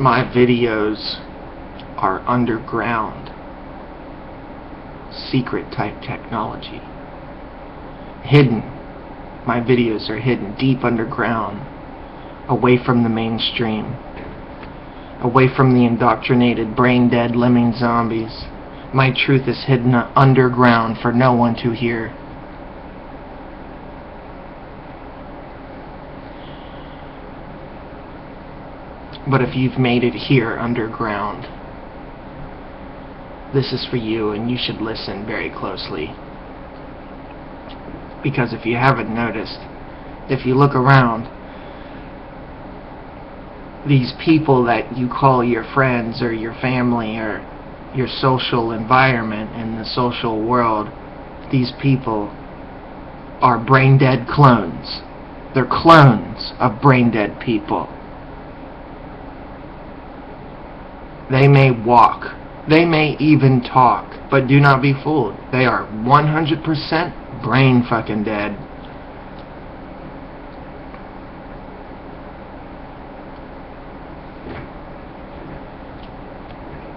My videos are underground, secret type technology. Hidden. My videos are hidden deep underground, away from the mainstream, away from the indoctrinated, brain-dead lemming zombies. My truth is hidden underground for no one to hear. But if you've made it here underground, this is for you, and you should listen very closely. Because if you haven't noticed, if you look around, these people that you call your friends or your family or your social environment in the social world, these people are brain-dead clones. They're clones of brain-dead people. They may walk. They may even talk. But do not be fooled. They are 100% brain fucking dead.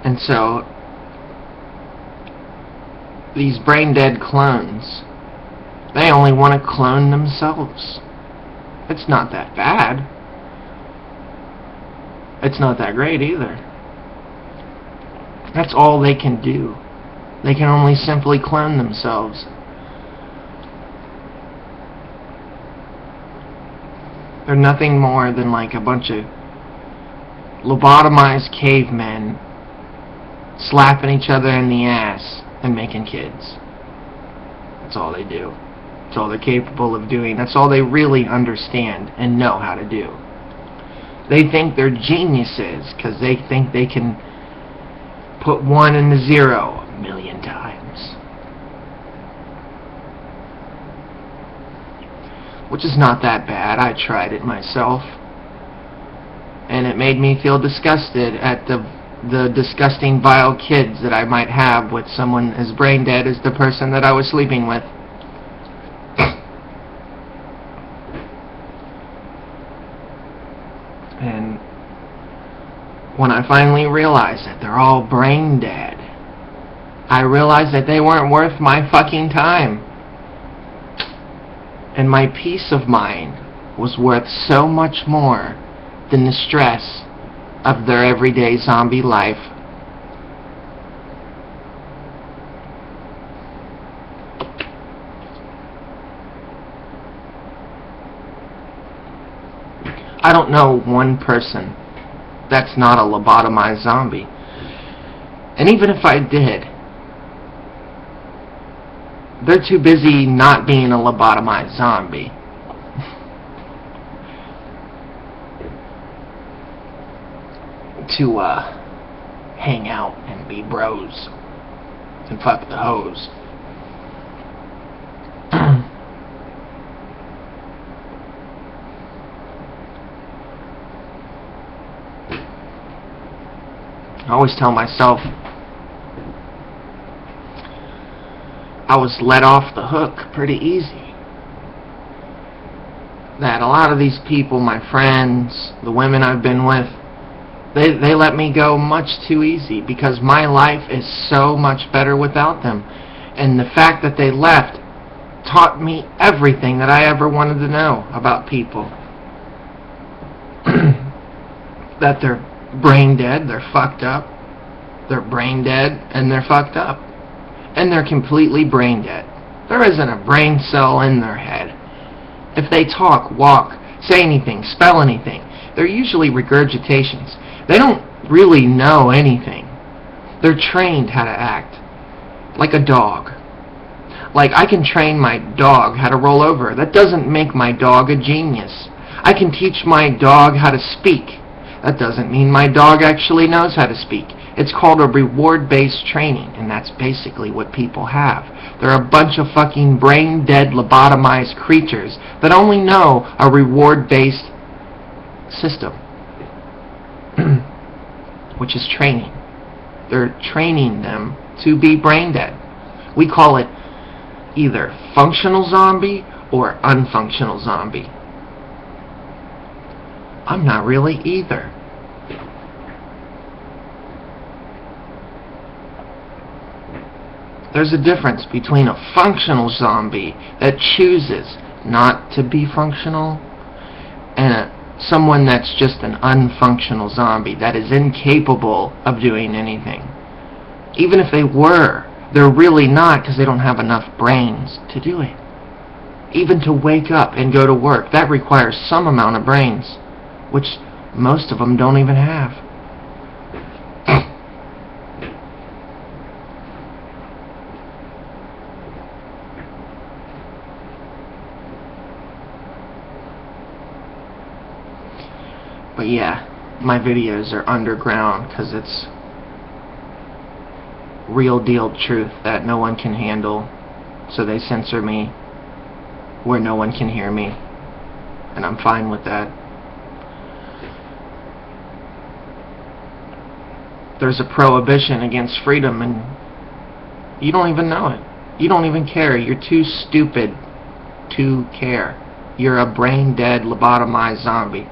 And so, these brain-dead clones, they only want to clone themselves. It's not that bad. It's not that great either. That's all they can do. They can only simply clone themselves. They're nothing more than like a bunch of lobotomized cavemen slapping each other in the ass and making kids. That's all they do. That's all they're capable of doing. That's all they really understand and know how to do. They think they're geniuses because they think they can put 1 and 0 a million times. Which is not that bad. I tried it myself. And it made me feel disgusted at the disgusting, vile kids that I might have with someone as brain dead as the person that I was sleeping with. And when I finally realized that they're all brain dead, I realized that they weren't worth my fucking time. And my peace of mind was worth so much more than the stress of their everyday zombie life. I don't know one person that's not a lobotomized zombie. And even if I did, they're too busy not being a lobotomized zombie. To hang out and be bros and fuck the hoes. I always tell myself I was let off the hook pretty easy. That a lot of these people, my friends, the women I've been with, they let me go much too easy because my life is so much better without them. And the fact that they left taught me everything that I ever wanted to know about people. That they're brain dead, they're fucked up. They're brain dead and they're fucked up. And they're completely brain dead. There isn't a brain cell in their head. If they talk, walk, say anything, spell anything, they're usually regurgitations. They don't really know anything. They're trained how to act. Like a dog. Like I can train my dog how to roll over. That doesn't make my dog a genius. I can teach my dog how to speak. That doesn't mean my dog actually knows how to speak. It's called a reward-based training, and that's basically what people have. They're a bunch of fucking brain-dead, lobotomized creatures that only know a reward-based system. Which is training. They're training them to be brain-dead. We call it either functional zombie or unfunctional zombie. I'm not really either. There's a difference between a functional zombie that chooses not to be functional and someone that's just an unfunctional zombie that is incapable of doing anything. Even if they were, they're really not, because they don't have enough brains to do it. Even to wake up and go to work, that requires some amount of brains, which most of them don't even have. But yeah, my videos are underground because it's real deal truth that no one can handle, so they censor me where no one can hear me, and I'm fine with that. There's a prohibition against freedom and you don't even know it. You don't even care. You're too stupid to care. You're a brain dead, lobotomized zombie.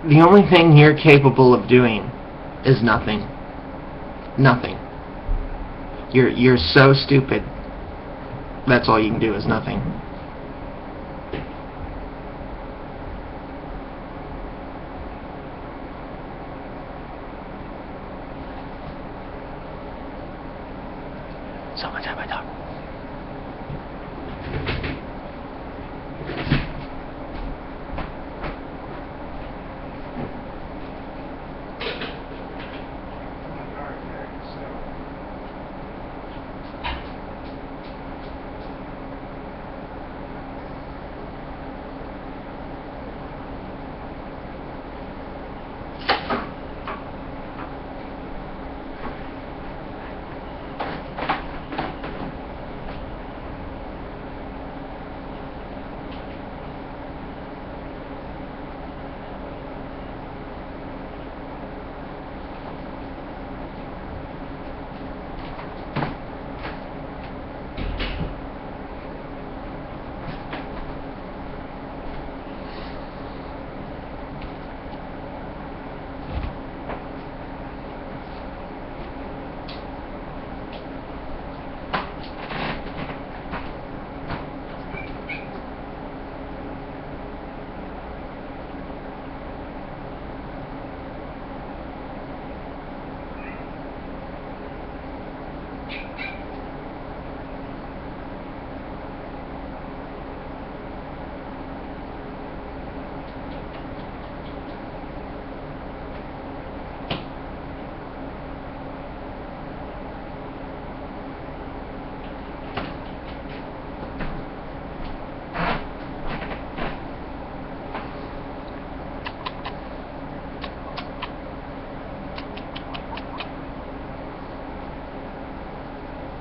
The only thing you're capable of doing is nothing. Nothing. You're so stupid. That's all you can do is nothing. So much have I talked.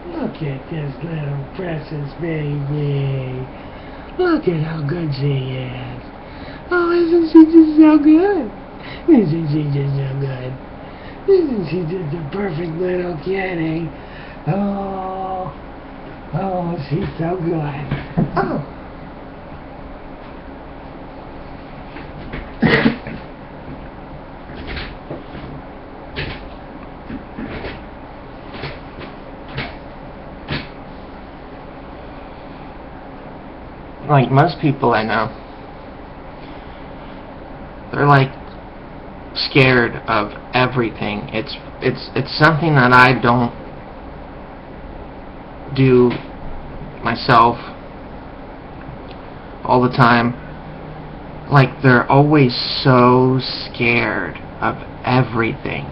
Look at this little precious baby. Look at how good she is. Oh, isn't she just so good? Isn't she just so good? Isn't she just a perfect little kitty? Oh, she's so good. Oh. Like most people I know, they're like scared of everything. It's something that I don't do myself all the time. Like, they're always so scared of everything.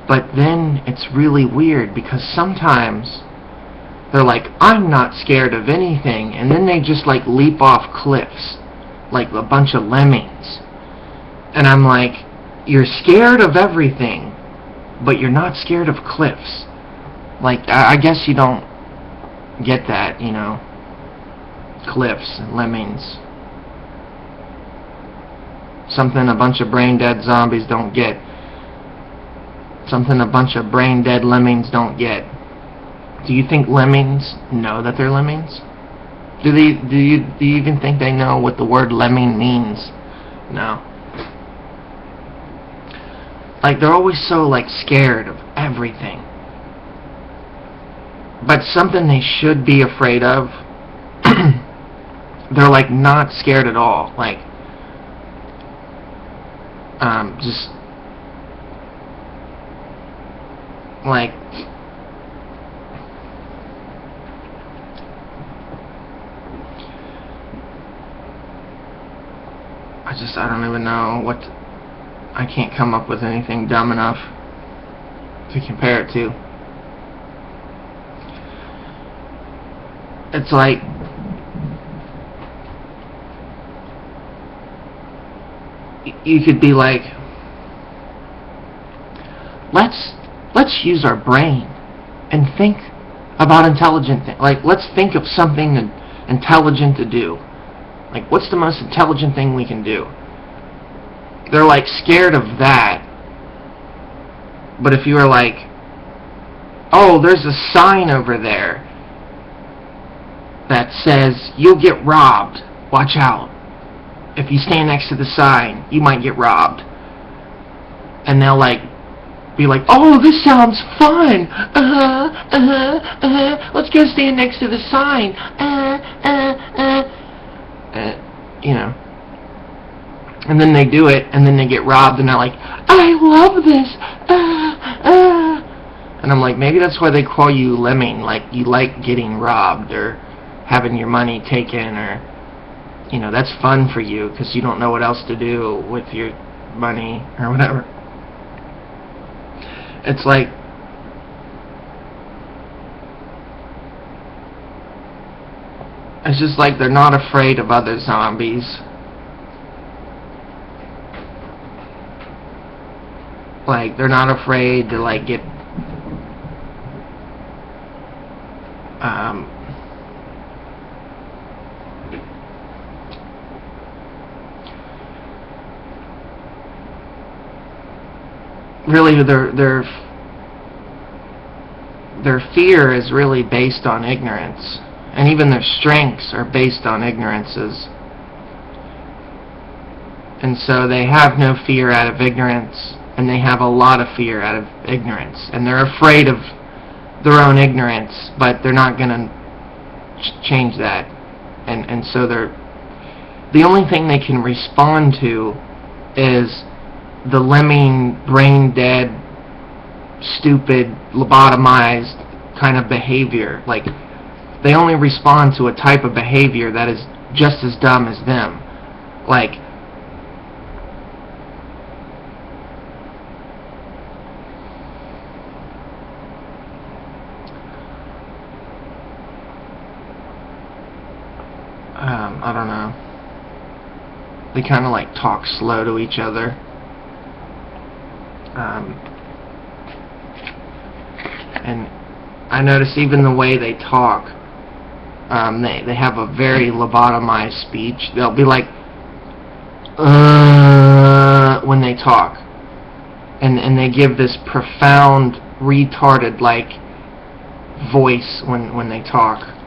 But then it's really weird because sometimes they're like, I'm not scared of anything, and then they just like leap off cliffs like a bunch of lemmings. And I'm like, you're scared of everything, but you're not scared of cliffs. Like, I guess you don't get that, you know. Cliffs and lemmings. Something a bunch of brain dead zombies don't get. Something a bunch of brain dead lemmings don't get. Do you think lemmings know that they're lemmings? Do you even think they know what the word lemming means? No. Like, they're always so like scared of everything. but something they should be afraid of. They're like not scared at all. Like, just like I don't even know what I can't come up with anything dumb enough to compare it to. It's like you could be like, let's use our brain and think about intelligent things. Like, let's think of something intelligent to do. Like, what's the most intelligent thing we can do? They're like scared of that. But if you were like, oh, there's a sign over there that says you'll get robbed, watch out. If you stand next to the sign, you might get robbed. And they'll like be like, oh, this sounds fun. Let's go stand next to the sign. You know. And then they do it, and then they get robbed, and they're like, I love this. And I'm like, maybe that's why they call you lemming. Like, you like getting robbed or having your money taken, or, you know, that's fun for you because you don't know what else to do with your money or whatever. It's like, it's just like they're not afraid of other zombies. Like, they're not afraid to, like, get really their fear is really based on ignorance, and even their strengths are based on ignorances. And so they have no fear out of ignorance, and they have a lot of fear out of ignorance, and they're afraid of their own ignorance, but they're not going to change that. And so the only thing they can respond to is the lemming, brain dead, stupid, lobotomized kind of behavior. Like, they only respond to a type of behavior that is just as dumb as them. Like, I don't know. They kind of like talk slow to each other. And I notice even the way they talk, they have a very lobotomized speech. They'll be like, when they talk. And they give this profound, retarded, like, voice when they talk.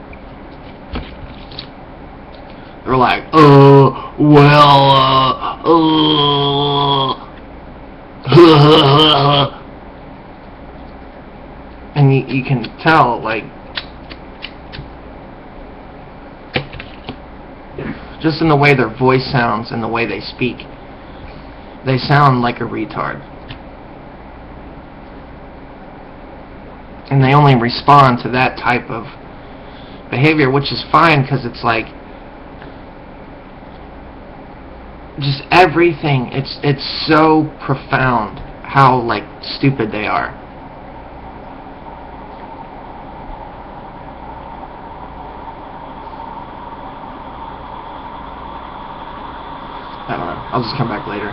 They're like, and you can tell, like, just in the way their voice sounds and the way they speak, they sound like a retard. And they only respond to that type of behavior, which is fine, because it's like, just everything, it's so profound how, like, stupid they are. I don't know. I'll just come back later.